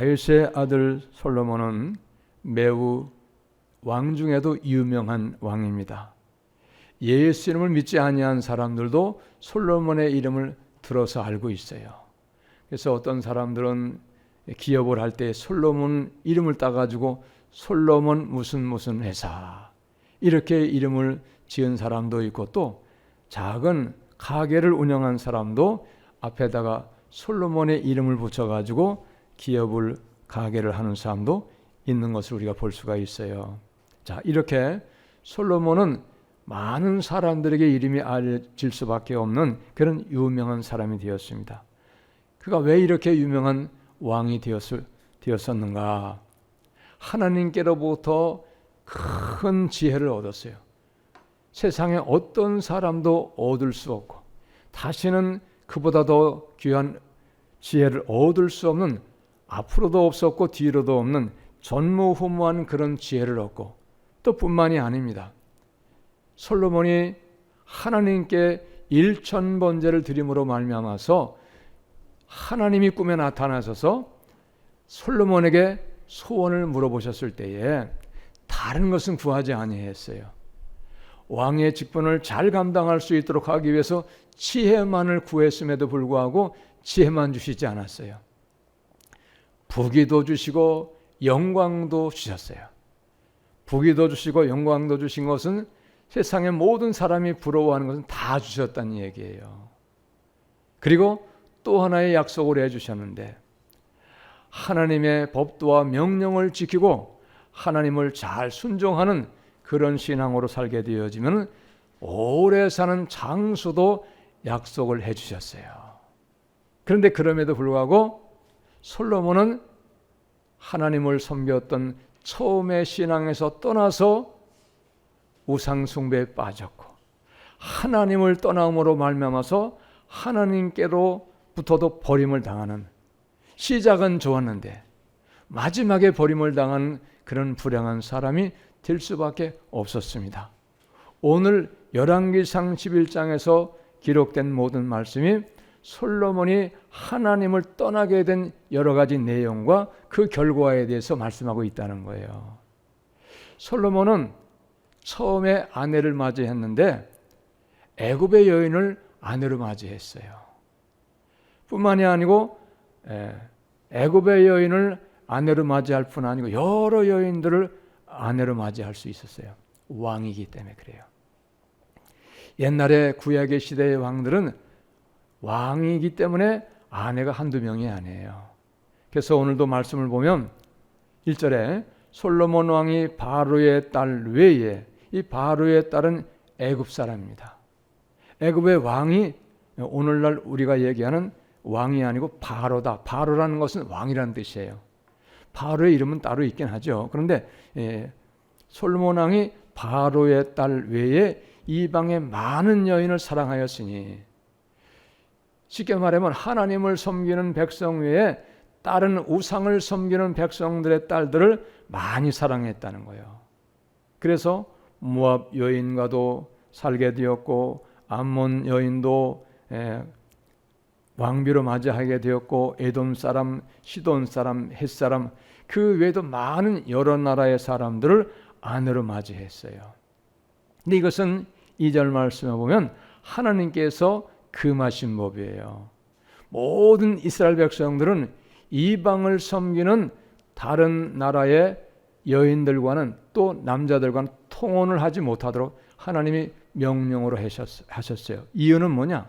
다윗의 아들 솔로몬은 매우 왕 중에도 유명한 왕입니다. 예수 이름을 믿지 아니한 사람들도 솔로몬의 이름을 들어서 알고 있어요. 그래서 어떤 사람들은 기업을 할 때 솔로몬 이름을 따가지고 솔로몬 무슨 회사 이렇게 이름을 지은 사람도 있고, 또 작은 가게를 운영한 사람도 앞에다가 솔로몬의 이름을 붙여가지고 기업을 가게를 하는 사람도 있는 것을 우리가 볼 수가 있어요. 자, 이렇게 솔로몬은 많은 사람들에게 이름이 알려질 수밖에 없는 그런 유명한 사람이 되었습니다. 그가 왜 이렇게 유명한 왕이 되었었는가? 하나님께로부터 큰 지혜를 얻었어요. 세상에 어떤 사람도 얻을 수 없고 다시는 그보다 더 귀한 지혜를 얻을 수 없는, 앞으로도 없었고 뒤로도 없는 전무후무한 그런 지혜를 얻고, 또 뿐만이 아닙니다. 솔로몬이 하나님께 일천번제를 드림으로 말미암아서 하나님이 꿈에 나타나셔서 솔로몬에게 소원을 물어보셨을 때에 다른 것은 구하지 아니했어요. 왕의 직분을 잘 감당할 수 있도록 하기 위해서 지혜만을 구했음에도 불구하고 지혜만 주시지 않았어요. 부귀도 주시고 영광도 주셨어요. 부귀도 주시고 영광도 주신 것은 세상의 모든 사람이 부러워하는 것은 다 주셨다는 얘기예요. 그리고 또 하나의 약속을 해주셨는데, 하나님의 법도와 명령을 지키고 하나님을 잘 순종하는 그런 신앙으로 살게 되어지면 오래 사는 장수도 약속을 해주셨어요. 그런데 그럼에도 불구하고 솔로몬은 하나님을 섬겼던 처음의 신앙에서 떠나서 우상 숭배에 빠졌고, 하나님을 떠남으로 말미암아서 하나님께로부터도 버림을 당하는, 시작은 좋았는데 마지막에 버림을 당한 그런 불행한 사람이 될 수밖에 없었습니다. 오늘 열왕기상 11장에서 기록된 모든 말씀이 솔로몬이 하나님을 떠나게 된 여러 가지 내용과 그 결과에 대해서 말씀하고 있다는 거예요. 솔로몬은 처음에 아내를 맞이했는데 애굽의 여인을 아내로 맞이했어요. 뿐만이 아니고 애굽의 여인을 아내로 맞이할 뿐 아니고 여러 여인들을 아내로 맞이할 수 있었어요. 왕이기 때문에 그래요. 옛날에 구약의 시대의 왕들은 왕이기 때문에 아내가 한두 명이 아니에요. 그래서 오늘도 말씀을 보면 1절에 솔로몬 왕이 바로의 딸 외에, 이 바로의 딸은 애굽 사람입니다. 애굽의 왕이 오늘날 우리가 얘기하는 왕이 아니고 바로다. 바로라는 것은 왕이라는 뜻이에요. 바로의 이름은 따로 있긴 하죠. 그런데 솔로몬 왕이 바로의 딸 외에 이방의 많은 여인을 사랑하였으니, 쉽게 말하면 하나님을 섬기는 백성 외에 다른 우상을 섬기는 백성들의 딸들을 많이 사랑했다는 거예요. 그래서 모압 여인과도 살게 되었고, 암몬 여인도 왕비로 맞이하게 되었고, 에돔 사람, 시돈 사람, 헷 사람, 그 외에도 많은 여러 나라의 사람들을 아내로 맞이했어요. 근데 이것은 2절 말씀에 보면 하나님께서 금하신 법이에요. 모든 이스라엘 백성들은 이방을 섬기는 다른 나라의 여인들과는 또 남자들과는 통혼을 하지 못하도록 하나님이 명령으로 하셨어요. 이유는 뭐냐?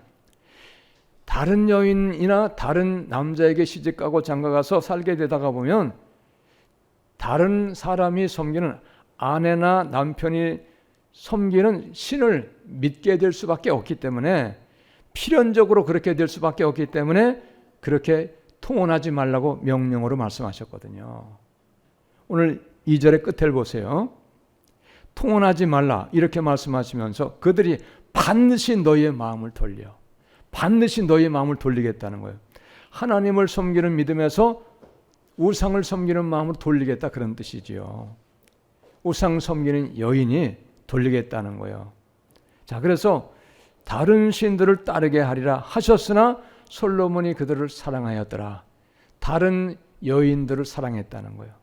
다른 여인이나 다른 남자에게 시집가고 장가가서 살게 되다가 보면 다른 사람이 섬기는, 아내나 남편이 섬기는 신을 믿게 될 수밖에 없기 때문에, 필연적으로 그렇게 될 수밖에 없기 때문에 그렇게 통혼하지 말라고 명령으로 말씀하셨거든요. 오늘 2절의 끝을 보세요. 통혼하지 말라 이렇게 말씀하시면서 그들이 반드시 너희의 마음을 돌려, 반드시 너희의 마음을 돌리겠다는 거예요. 하나님을 섬기는 믿음에서 우상을 섬기는 마음으로 돌리겠다, 그런 뜻이지요. 우상 섬기는 여인이 돌리겠다는 거예요. 자, 그래서 다른 신들을 따르게 하리라 하셨으나 솔로몬이 그들을 사랑하였더라. 다른 여인들을 사랑했다는 거예요.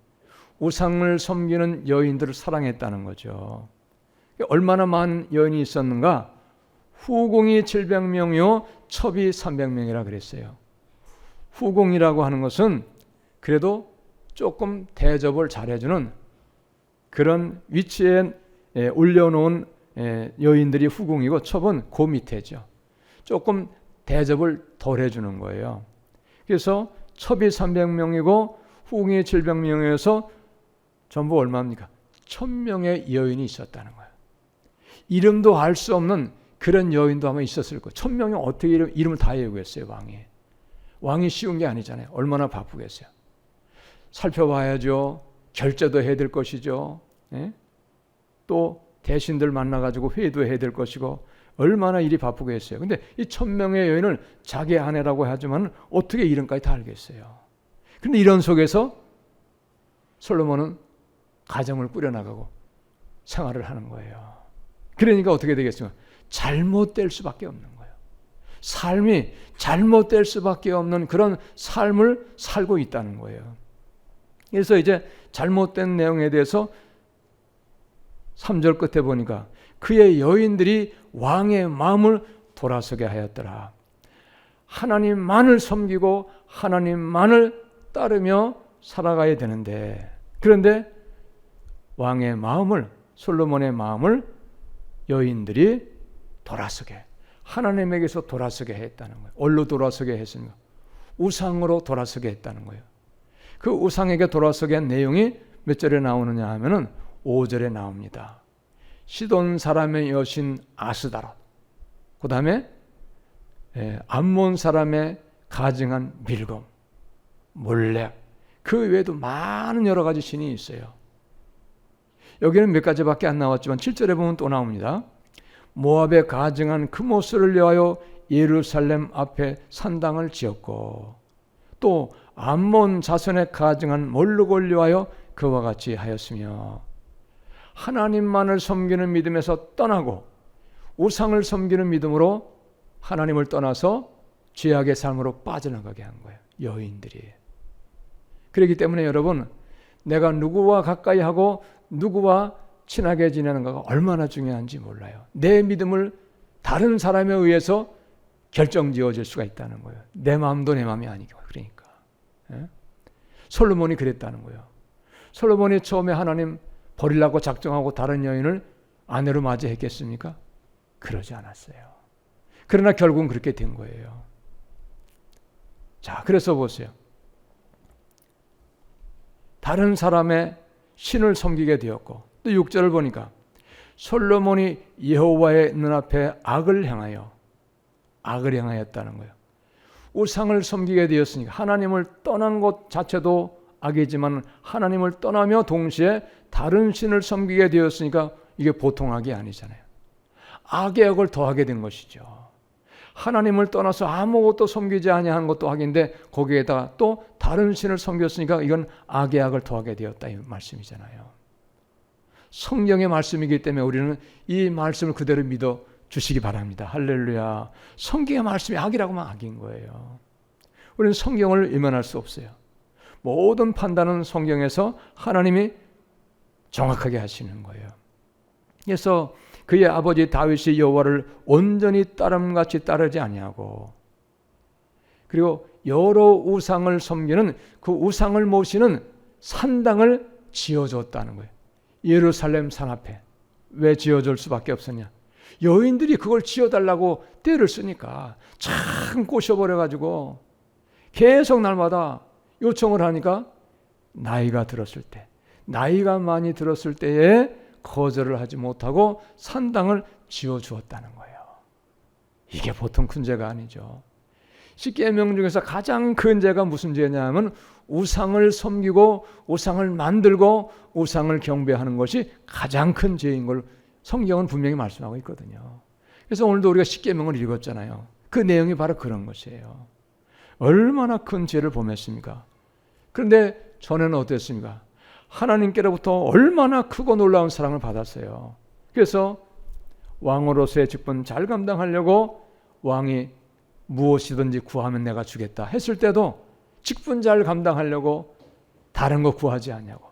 우상을 섬기는 여인들을 사랑했다는 거죠. 얼마나 많은 여인이 있었는가? 후궁이 700명이요 첩이 300명이라 그랬어요. 후궁이라고 하는 것은 그래도 조금 대접을 잘해주는 그런 위치에 올려놓은 여인들이 후궁이고, 첩은 그 밑에죠. 조금 대접을 덜 해주는 거예요. 그래서 첩이 300명이고 후궁이 700명이어서 전부 얼마입니까? 1000명의 여인이 있었다는 거예요. 이름도 알 수 없는 그런 여인도 아마 있었을 거예요. 1000명이 어떻게 이름을 다 외우겠어요, 왕이. 왕이 쉬운 게 아니잖아요. 얼마나 바쁘겠어요. 살펴봐야죠. 결제도 해야 될 것이죠. 예? 또 대신들 만나가지고 회의도 해야 될 것이고, 얼마나 일이 바쁘겠어요. 근데 이 1000명의 여인을 자기 아내라고 하지만 어떻게 이름까지 다 알겠어요. 그런데 이런 속에서 솔로몬은 가정을 꾸려나가고 생활을 하는 거예요. 그러니까 어떻게 되겠습니까? 잘못될 수밖에 없는 거예요. 삶이 잘못될 수밖에 없는 그런 삶을 살고 있다는 거예요. 그래서 이제 잘못된 내용에 대해서 3절 끝에 보니까 그의 여인들이 왕의 마음을 돌아서게 하였더라. 하나님만을 섬기고 하나님만을 따르며 살아가야 되는데, 그런데 왕의 마음을, 솔로몬의 마음을 여인들이 돌아서게, 하나님에게서 돌아서게 했다는 거예요. 어디로 돌아서게 했습니까? 우상으로 돌아서게 했다는 거예요. 그 우상에게 돌아서게 한 내용이 몇 절에 나오느냐 하면은 5절에 나옵니다. 시돈 사람의 여신 아스다롯, 그 다음에 암몬 사람의 가증한 밀곰, 몰렉, 그 외에도 많은 여러 가지 신이 있어요. 여기는 몇 가지밖에 안 나왔지만 7절에 보면 또 나옵니다. 모압의 가증한 크모스를 위하여 예루살렘 앞에 산당을 지었고, 또 암몬 자손의 가증한 몰룩을 위하여 그와 같이 하였으며, 하나님만을 섬기는 믿음에서 떠나고 우상을 섬기는 믿음으로 하나님을 떠나서 죄악의 삶으로 빠져나가게 한 거예요, 여인들이. 그렇기 때문에 여러분, 내가 누구와 가까이 하고 누구와 친하게 지내는가가 얼마나 중요한지 몰라요. 내 믿음을 다른 사람에 의해서 결정지어질 수가 있다는 거예요. 내 마음도 내 마음이 아니고. 그러니까 솔로몬이 그랬다는 거예요. 솔로몬이 처음에 하나님 버리려고 작정하고 다른 여인을 아내로 맞이했겠습니까? 그러지 않았어요. 그러나 결국은 그렇게 된 거예요. 자, 그래서 보세요. 다른 사람의 신을 섬기게 되었고, 또 6절을 보니까 솔로몬이 여호와의 눈앞에 악을 행하였다는 거예요. 우상을 섬기게 되었으니까 하나님을 떠난 것 자체도 악이지만 하나님을 떠나며 동시에 다른 신을 섬기게 되었으니까 이게 보통 악이 아니잖아요. 악의 악을 더하게 된 것이죠. 하나님을 떠나서 아무것도 섬기지 아니한 것도 악인데 거기에다가 또 다른 신을 섬겼으니까 이건 악의 악을 더하게 되었다, 이 말씀이잖아요. 성경의 말씀이기 때문에 우리는 이 말씀을 그대로 믿어 주시기 바랍니다. 할렐루야. 성경의 말씀이 악이라고 하면 악인 거예요. 우리는 성경을 외면할 수 없어요. 모든 판단은 성경에서 하나님이 정확하게 하시는 거예요. 그래서 그의 아버지 다윗이 여호와를 온전히 따름같이 따르지 아니하고, 그리고 여러 우상을 섬기는 그 우상을 모시는 산당을 지어줬다는 거예요. 예루살렘 산 앞에. 왜 지어줄 수밖에 없었냐? 여인들이 그걸 지어달라고 때를 쓰니까 참 꼬셔버려가지고 계속 날마다 요청을 하니까 나이가 들었을 때, 나이가 많이 들었을 때에 거절을 하지 못하고 산당을 지어주었다는 거예요. 이게 보통 큰 죄가 아니죠. 10계명 중에서 가장 큰 죄가 무슨 죄냐면 우상을 섬기고 우상을 만들고 우상을 경배하는 것이 가장 큰 죄인 걸 성경은 분명히 말씀하고 있거든요. 그래서 오늘도 우리가 10계명을 읽었잖아요. 그 내용이 바로 그런 것이에요. 얼마나 큰 죄를 범했습니까? 그런데 전에는 어땠습니까? 하나님께로부터 얼마나 크고 놀라운 사랑을 받았어요. 그래서 왕으로서의 직분 잘 감당하려고 왕이 무엇이든지 구하면 내가 주겠다 했을 때도 직분자를 감당하려고 다른 거 구하지 아니하고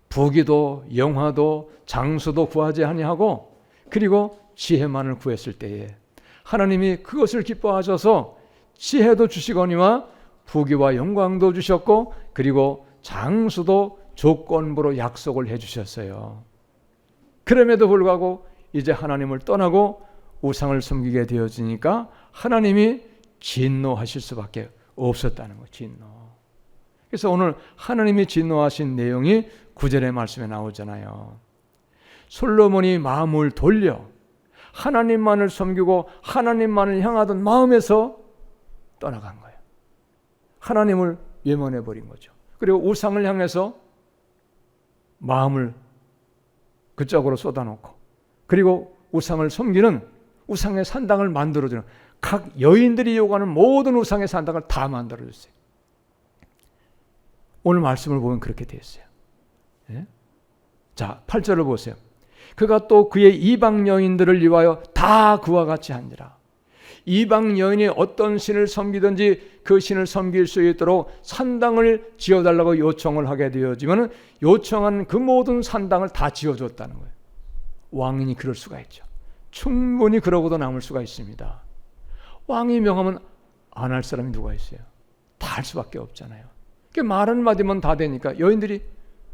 부귀도 영화도 장수도 구하지 아니하고 그리고 지혜만을 구했을 때에 하나님이 그것을 기뻐하셔서 지혜도 주시거니와 부귀와 영광도 주셨고 그리고 장수도 조건부로 약속을 해주셨어요. 그럼에도 불구하고 이제 하나님을 떠나고 우상을 섬기게 되어지니까 하나님이 진노하실 수밖에 없었다는 거예요. 진노. 그래서 오늘 하나님이 진노하신 내용이 9절의 말씀에 나오잖아요. 솔로몬이 마음을 돌려 하나님만을 섬기고 하나님만을 향하던 마음에서 떠나간 거예요. 하나님을 외면해 버린 거죠. 그리고 우상을 향해서 마음을 그쪽으로 쏟아놓고 그리고 우상을 섬기는 우상의 산당을 만들어주는 각 여인들이 요구하는 모든 우상의 산당을 다 만들어줬어요. 오늘 말씀을 보면 그렇게 되어 있어요. 예? 자, 8절을 보세요. 그가 또 그의 이방 여인들을 위하여 다 그와 같이 하니라. 이방 여인이 어떤 신을 섬기든지 그 신을 섬길 수 있도록 산당을 지어달라고 요청을 하게 되어지면 요청한 그 모든 산당을 다 지어줬다는 거예요. 왕인이 그럴 수가 있죠. 충분히 그러고도 남을 수가 있습니다. 왕이 명하면 안 할 사람이 누가 있어요? 다 할 수밖에 없잖아요. 말 한마디면 다 되니까 여인들이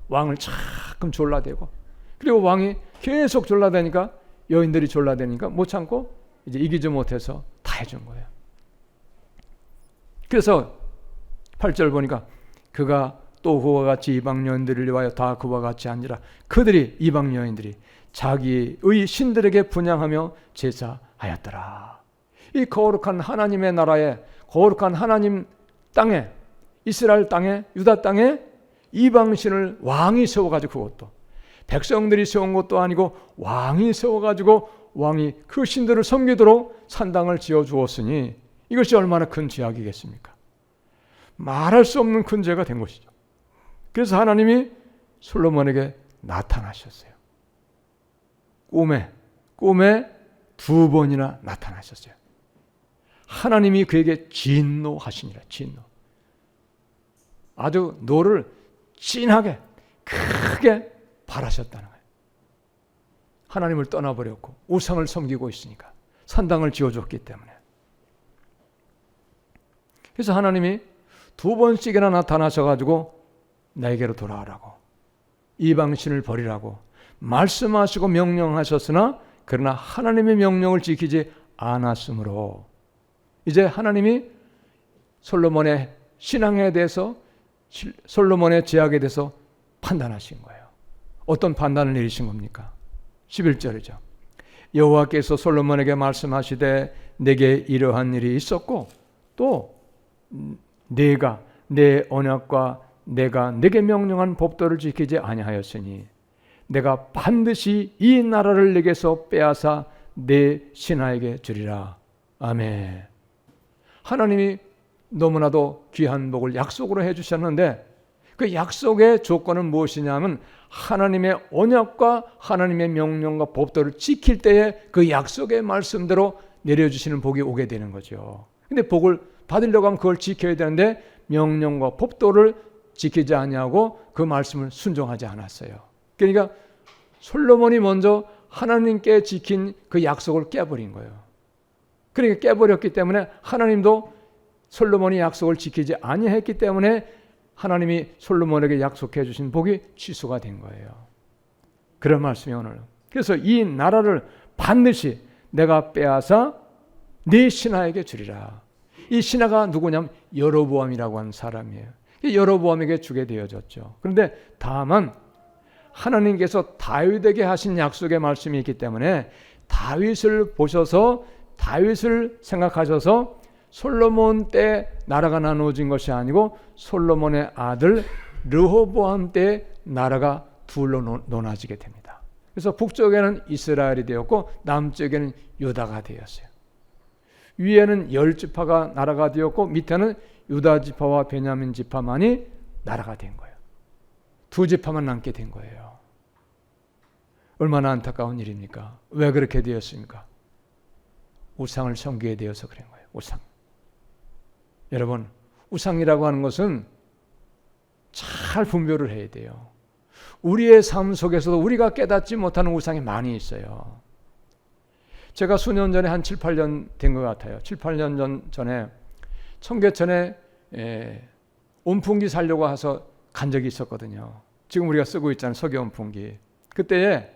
왕을 자꾸 졸라대고 그리고 왕이 계속 졸라대니까 여인들이 졸라대니까 못 참고 이제 이기지 못해서 다 해준 거예요. 그래서 8절 보니까 그가 또 그와 같이 이방 여인들을 위하여 다 그와 같이 하니라. 그들이 이방 여인들이 자기의 신들에게 분향하며 제사하였더라. 이 거룩한 하나님의 나라에 거룩한 하나님 땅에 이스라엘 땅에 유다 땅에 이방신을 왕이 세워가지고 그것도 백성들이 세운 것도 아니고 왕이 세워가지고 왕이 그 신들을 섬기도록 산당을 지어주었으니 이것이 얼마나 큰 죄악이겠습니까? 말할 수 없는 큰 죄가 된 것이죠. 그래서 하나님이 솔로몬에게 나타나셨어요. 꿈에 2번이나 나타나셨어요. 하나님이 그에게 진노하시니라. 진노. 아주 노를 진하게 크게 바라셨다는 거예요. 하나님을 떠나버렸고 우상을 섬기고 있으니까 산당을 지어줬기 때문에. 그래서 하나님이 2번씩이나 나타나셔가지고 나에게로 돌아오라고 이방신을 버리라고 말씀하시고 명령하셨으나 그러나 하나님의 명령을 지키지 않았으므로 이제 하나님이 솔로몬의 신앙에 대해서 솔로몬의 죄악에 대해서 판단하신 거예요. 어떤 판단을 내리신 겁니까? 11절이죠. 여호와께서 솔로몬에게 말씀하시되 내게 이러한 일이 있었고 또 네가 내 언약과 내가 내게 명령한 법도를 지키지 아니하였으니 내가 반드시 이 나라를 내게서 빼앗아 내 신하에게 주리라. 아멘. 하나님이 너무나도 귀한 복을 약속으로 해주셨는데 그 약속의 조건은 무엇이냐면 하나님의 언약과 하나님의 명령과 법도를 지킬 때에 그 약속의 말씀대로 내려주시는 복이 오게 되는 거죠. 근데 복을 받으려고 하면 그걸 지켜야 되는데 명령과 법도를 지키지 아니하고 그 말씀을 순종하지 않았어요. 그러니까 솔로몬이 먼저 하나님께 지킨 그 약속을 깨버린 거예요. 그러니까 깨버렸기 때문에 하나님도 솔로몬이 약속을 지키지 아니했기 때문에 하나님이 솔로몬에게 약속해 주신 복이 취소가 된 거예요. 그런 말씀이 오늘. 그래서 이 나라를 반드시 내가 빼앗아 네 신하에게 주리라. 이 신하가 누구냐면 여로보암이라고 하는 사람이에요. 여로보암에게 주게 되어졌죠. 그런데 다만 하나님께서 다윗에게 하신 약속의 말씀이 있기 때문에 다윗을 보셔서 다윗을 생각하셔서 솔로몬 때 나라가 나누어진 것이 아니고 솔로몬의 아들 르호보암 때 나라가 둘로 나눠지게 됩니다. 그래서 북쪽에는 이스라엘이 되었고 남쪽에는 유다가 되었어요. 위에는 10지파가 나라가 되었고 밑에는 유다 지파와 베냐민 지파만이 나라가 된 거예요. 2지파만 남게 된 거예요. 얼마나 안타까운 일입니까? 왜 그렇게 되었습니까? 우상을 섬기게 되어서 그런 거예요. 우상. 여러분, 우상이라고 하는 것은 잘 분별을 해야 돼요. 우리의 삶 속에서도 우리가 깨닫지 못하는 우상이 많이 있어요. 제가 수년 전에 한 7, 8년 된 것 같아요. 7, 8년 전에 청계천에 온풍기 살려고 해서 간 적이 있었거든요. 지금 우리가 쓰고 있잖아요. 석유 온풍기. 그때에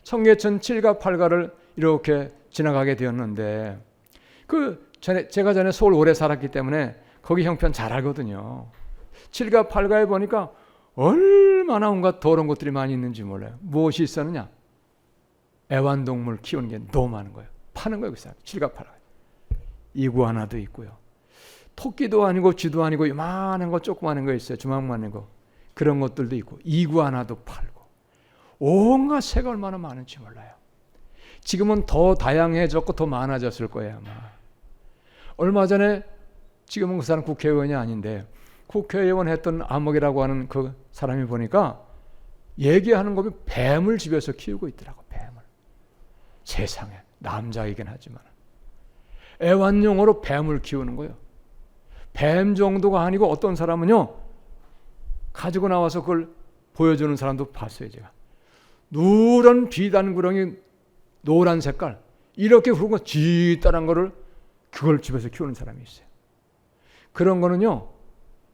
청계천 7가 8가를 이렇게 지나가게 되었는데 제가 전에 서울 오래 살았기 때문에 거기 형편 잘 알거든요. 7가 8가에 보니까 얼마나 온갖 더러운 것들이 많이 있는지 몰라요. 무엇이 있었느냐? 애완동물 키우는 게 너무 많은 거예요. 파는 거예요. 그 사람. 7가 8가. 이구아나도 있고요. 토끼도 아니고 쥐도 아니고 요만한 거 조그마한 거 있어요. 주먹만한 거. 그런 것들도 있고 이구아나도 팔고 온갖 새가 얼마나 많은지 몰라요. 지금은 더 다양해졌고 더 많아졌을 거예요 아마. 얼마 전에 지금은 그 사람 국회의원이 아닌데 국회의원 했던 암흑이라고 하는 그 사람이 보니까 얘기하는 거 보면 뱀을 집에서 키우고 있더라고. 뱀을. 세상에 남자이긴 하지만 애완용으로 뱀을 키우는 거예요. 뱀 정도가 아니고 어떤 사람은요 가지고 나와서 그걸 보여주는 사람도 봤어요. 제가 누런 비단구렁이 노란 색깔 이렇게 굵은 쥐따란 거를 그걸 집에서 키우는 사람이 있어요. 그런 거는요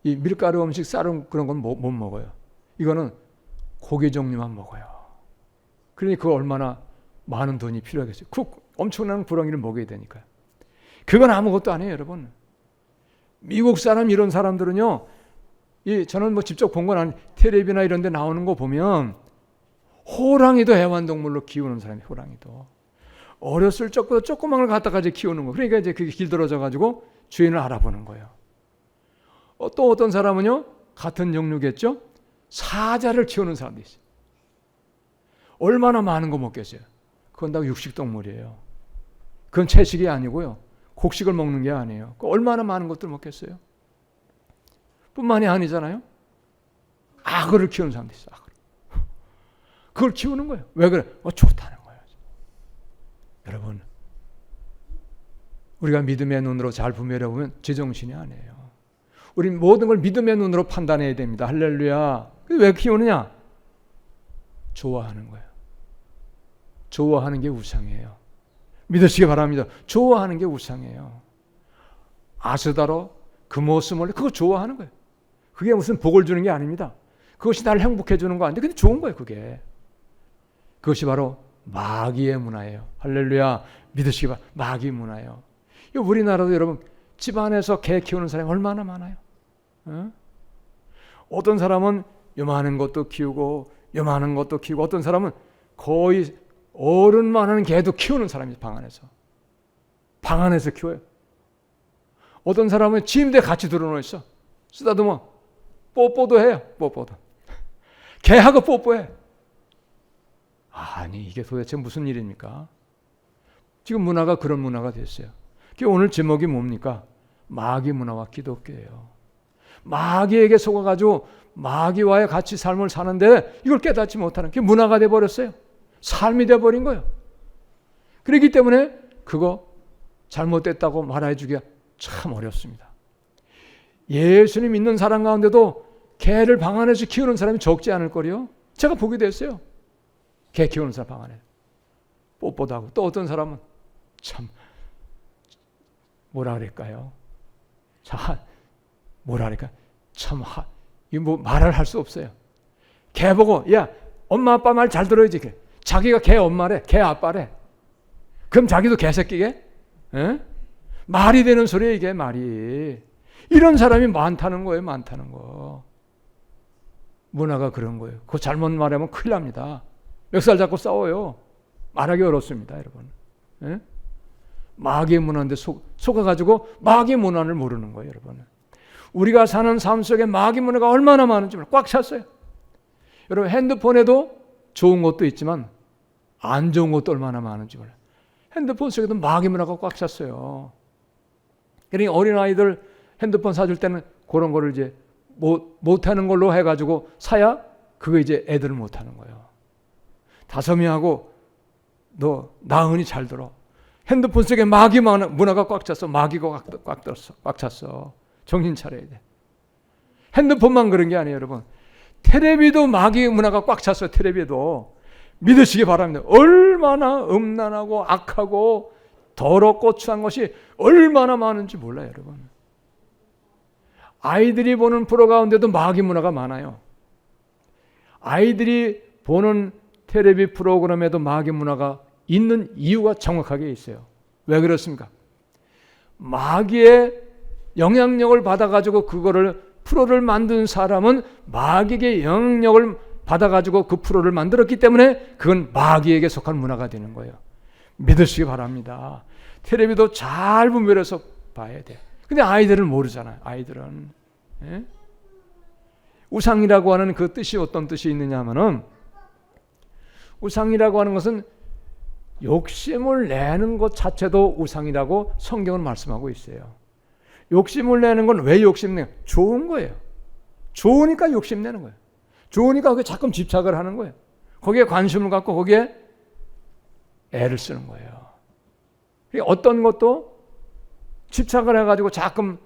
이 밀가루 음식 쌀은 그런 건 못 먹어요. 이거는 고기 종류만 먹어요. 그러니 그 얼마나 많은 돈이 필요하겠어요. 그 엄청난 구렁이를 먹여야 되니까요. 그건 아무것도 아니에요, 여러분. 미국 사람 이런 사람들은요, 저는 뭐 직접 본 건 아니, 텔레비나 이런 데 나오는 거 보면 호랑이도 애완동물로 키우는 사람이 호랑이도. 어렸을 적부터 조그만 걸 갖다까지 키우는 거. 그러니까 이제 그게 길들어져 가지고 주인을 알아보는 거예요. 또 어떤 사람은요, 같은 종류겠죠? 사자를 키우는 사람도 있어요. 얼마나 많은 거 먹겠어요? 그건 다 육식동물이에요. 그건 채식이 아니고요. 곡식을 먹는 게 아니에요. 얼마나 많은 것들 먹겠어요? 뿐만이 아니잖아요. 악어를 키우는 사람도 있어요. 악어를. 그걸 키우는 거예요. 왜 그래? 좋다는 거예요. 여러분, 우리가 믿음의 눈으로 잘 분별해 보면 제정신이 아니에요. 우리 모든 걸 믿음의 눈으로 판단해야 됩니다. 할렐루야. 왜 키우느냐? 좋아하는 거예요. 좋아하는 게 우상이에요. 믿으시기 바랍니다. 좋아하는 게 우상이에요. 아스다로 그 모습을 그거 좋아하는 거예요. 그게 무슨 복을 주는 게 아닙니다. 그것이 나를 행복해 주는 거 아닌데 근데 좋은 거예요. 그게. 그것이 바로 마귀의 문화예요. 할렐루야. 믿으시기 바랍니다. 마귀 문화예요. 우리나라도 여러분 집안에서 개 키우는 사람이 얼마나 많아요. 어떤 사람은 요만한 것도 키우고 요만한 것도 키우고 어떤 사람은 거의 어른만한 개도 키우는 사람이 방 안에서 키워요. 어떤 사람은 침대에 같이 들어놓어 있어. 쓰다듬어. 뽀뽀도 해요. 뽀뽀도. 개하고 뽀뽀해. 아니 이게 도대체 무슨 일입니까? 지금 문화가 그런 문화가 됐어요. 오늘 제목이 뭡니까? 마귀 문화와 기독교예요. 마귀에게 속아가지고 마귀와의 같이 삶을 사는데 이걸 깨닫지 못하는 게 문화가 돼버렸어요. 삶이 돼버린 거예요. 그렇기 때문에 그거 잘못됐다고 말해주기가 참 어렵습니다. 예수님 믿는 사람 가운데도 개를 방 안에서 키우는 사람이 적지 않을 거요. 제가 보게 됐어요. 개 키우는 사람 방 안에 뽀뽀도 하고 또 어떤 사람은 참 뭐라 그럴까요? 자, 뭐라 그럴까? 참 이 뭐 말을 할 수 없어요. 개 보고 야 엄마 아빠 말 잘 들어야지. 자기가 개 엄마래, 개 아빠래. 그럼 자기도 개새끼게? 에? 말이 되는 소리예요, 이게 말이. 이런 사람이 많다는 거예요, 많다는 거. 문화가 그런 거예요. 그거 잘못 말하면 큰일 납니다. 멱살 잡고 싸워요. 말하기 어렵습니다, 여러분. 에? 마귀의 문화인데 속아가지고 마귀의 문화를 모르는 거예요, 여러분. 우리가 사는 삶 속에 마귀 문화가 얼마나 많은지 꽉 찼어요. 여러분 핸드폰에도 좋은 것도 있지만 안 좋은 것도 얼마나 많은지 몰라요. 핸드폰 속에도 마귀 문화가 꽉 찼어요. 그러니 어린아이들 핸드폰 사줄 때는 그런 거를 이제 못하는 걸로 해가지고 사야 그거 이제 애들은 못하는 거예요. 다솜이하고 너 나은이 잘 들어. 핸드폰 속에 마귀 문화가 꽉 찼어. 마귀가 꽉 찼어. 정신 차려야 돼. 핸드폰만 그런 게 아니에요, 여러분. 텔레비도 마귀의 문화가 꽉 찼어요. 텔레비도. 믿으시기 바랍니다. 얼마나 음란하고 악하고 더럽고 추한 것이 얼마나 많은지 몰라요, 여러분. 아이들이 보는 프로 가운데도 마귀 문화가 많아요. 아이들이 보는 텔레비 프로그램에도 마귀 문화가 있는 이유가 정확하게 있어요. 왜 그렇습니까? 마귀의 영향력을 받아가지고 그거를 프로를 만든 사람은 마귀의 영향력을 받아가지고 그 프로를 만들었기 때문에 그건 마귀에게 속한 문화가 되는 거예요. 믿으시기 바랍니다. 텔레비도 잘 분별해서 봐야 돼. 근데 아이들은 모르잖아요. 아이들은. 예? 우상이라고 하는 그 뜻이 어떤 뜻이 있느냐 하면은, 우상이라고 하는 것은 욕심을 내는 것 자체도 우상이라고 성경은 말씀하고 있어요. 욕심을 내는 건 왜 욕심내요? 좋은 거예요. 좋으니까 욕심내는 거예요. 좋으니까 거기에 자꾸 집착을 하는 거예요. 거기에 관심을 갖고 거기에 애를 쓰는 거예요. 어떤 것도 집착을 해가지고 자꾸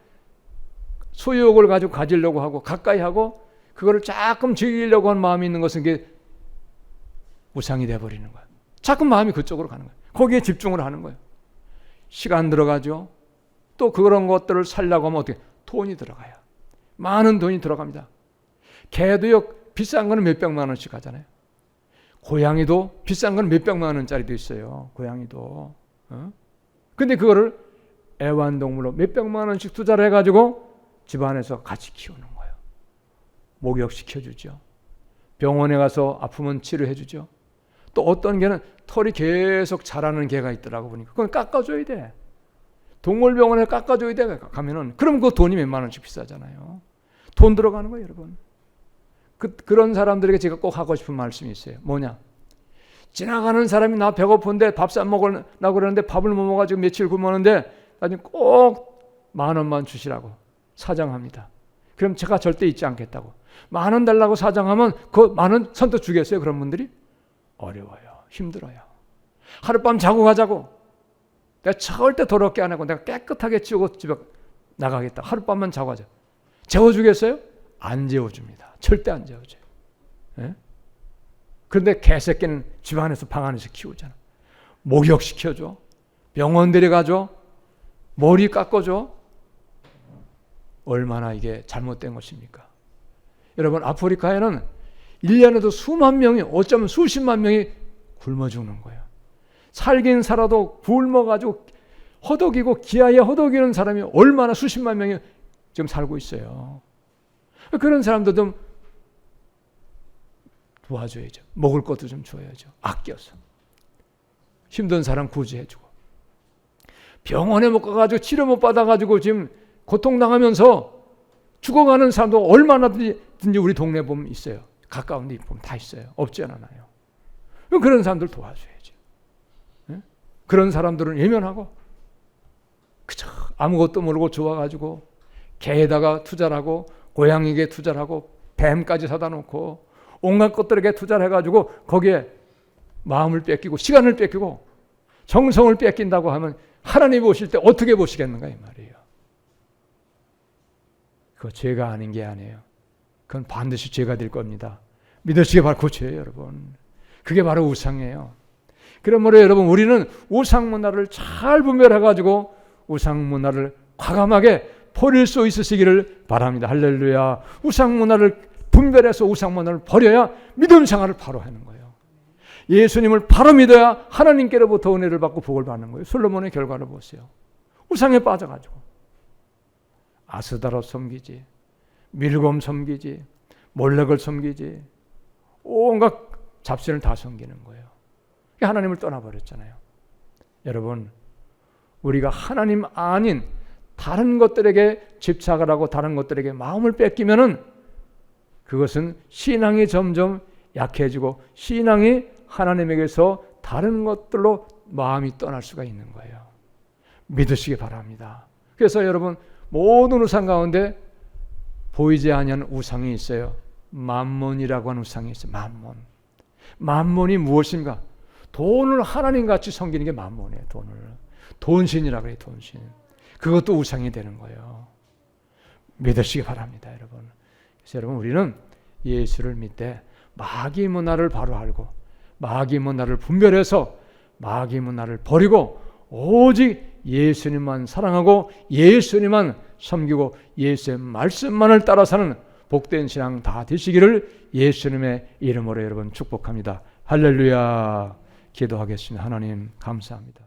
소유욕을 가지고 가지려고 하고 가까이 하고 그거를 자꾸 즐기려고 하는 마음이 있는 것은 그게 우상이 돼버리는 거예요. 자꾸 마음이 그쪽으로 가는 거예요. 거기에 집중을 하는 거예요. 시간 들어가죠. 또 그런 것들을 살려고 하면 어떻게? 돈이 들어가요. 많은 돈이 들어갑니다. 개도요, 비싼 거는 몇백만 원씩 하잖아요. 고양이도 비싼 거는 몇백만 원짜리도 있어요. 고양이도. 근데 그거를 애완동물로 몇백만 원씩 투자를 해가지고 집안에서 같이 키우는 거예요. 목욕시켜주죠. 병원에 가서 아프면 치료해주죠. 또 어떤 개는 털이 계속 자라는 개가 있더라고 보니까 그건 깎아줘야 돼. 동물병원에 깎아줘야 돼 가면은 그럼 그 돈이 몇만 원씩 비싸잖아요. 돈 들어가는 거예요, 여러분. 그런 사람들에게 제가 꼭 하고 싶은 말씀이 있어요. 뭐냐? 지나가는 사람이 나 배고픈데 밥 사 먹으려고 그러는데 밥을 못 먹어가지고 며칠 굶었는데 나중에 꼭 10,000원만 주시라고 사정합니다. 그럼 제가 절대 잊지 않겠다고. 10,000원 달라고 사정하면 그 10,000원 선뜻 주겠어요? 그런 분들이? 어려워요. 힘들어요. 하룻밤 자고 가자고. 내가 절대 더럽게 안 하고 내가 깨끗하게 치우고 집에 나가겠다. 하룻밤만 자고 가자. 재워주겠어요? 안 재워줍니다. 절대 안 재워줘요. 예? 그런데 개새끼는 집안에서 방 안에서 키우잖아. 목욕시켜줘. 병원 데려가줘. 머리 깎아줘. 얼마나 이게 잘못된 것입니까? 여러분, 아프리카에는 1년에도 수만 명이, 어쩌면 수십만 명이 굶어 죽는 거예요. 살긴 살아도 굶어가지고 허덕이고 기아에 허덕이는 사람이 얼마나 수십만 명이 지금 살고 있어요. 그런 사람도 좀 도와줘야죠. 먹을 것도 좀 줘야죠. 아껴서. 힘든 사람 구제해주고. 병원에 못 가가지고 치료 못 받아가지고 지금 고통당하면서 죽어가는 사람도 얼마나든지 우리 동네에 보면 있어요. 가까운 데 보면 다 있어요. 없지 않아요. 그런 사람들 도와줘야죠. 네? 그런 사람들은 예면하고 그저 아무것도 모르고 좋아가지고 개에다가 투자를 하고 고양이에게 투자를 하고 뱀까지 사다 놓고 온갖 것들에게 투자를 해가지고 거기에 마음을 뺏기고 시간을 뺏기고 정성을 뺏긴다고 하면 하나님 보실 때 어떻게 보시겠는가 이 말이에요. 그거 죄가 아닌 게 아니에요. 그건 반드시 죄가 될 겁니다. 믿으시기 바라고 죄예요, 여러분. 그게 바로 우상이에요. 그러므로 여러분, 우리는 우상 문화를 잘 분별해가지고 우상 문화를 과감하게 버릴 수 있으시기를 바랍니다. 할렐루야. 우상 문화를 분별해서 우상 문화를 버려야 믿음 생활을 바로 하는 거예요. 예수님을 바로 믿어야 하나님께로부터 은혜를 받고 복을 받는 거예요. 솔로몬의 결과를 보세요. 우상에 빠져가지고 아스다롯 섬기지, 밀곰 섬기지, 몰렉을 섬기지, 온갖 잡신을 다 섬기는 거예요. 하나님을 떠나버렸잖아요. 여러분, 우리가 하나님 아닌 다른 것들에게 집착을 하고 다른 것들에게 마음을 뺏기면은 그것은 신앙이 점점 약해지고 신앙이 하나님에게서 다른 것들로 마음이 떠날 수가 있는 거예요. 믿으시기 바랍니다. 그래서 여러분, 모든 우상 가운데 보이지 아니하는 우상이 있어요. 맘몬이라고 하는 우상이 있어요. 맘몬. 맘몬이 무엇인가? 돈을 하나님같이 섬기는 게 맘몬이에요. 돈신이라고 해요. 돈신. 그것도 우상이 되는 거예요. 믿으시기 바랍니다, 여러분. 그래서 여러분 우리는 예수를 믿되 마귀 문화를 바로 알고 마귀 문화를 분별해서 마귀 문화를 버리고 오직 예수님만 사랑하고 예수님만 섬기고 예수의 말씀만을 따라 사는 복된 신앙 다 되시기를 예수님의 이름으로 여러분 축복합니다. 할렐루야. 기도하겠습니다. 하나님 감사합니다.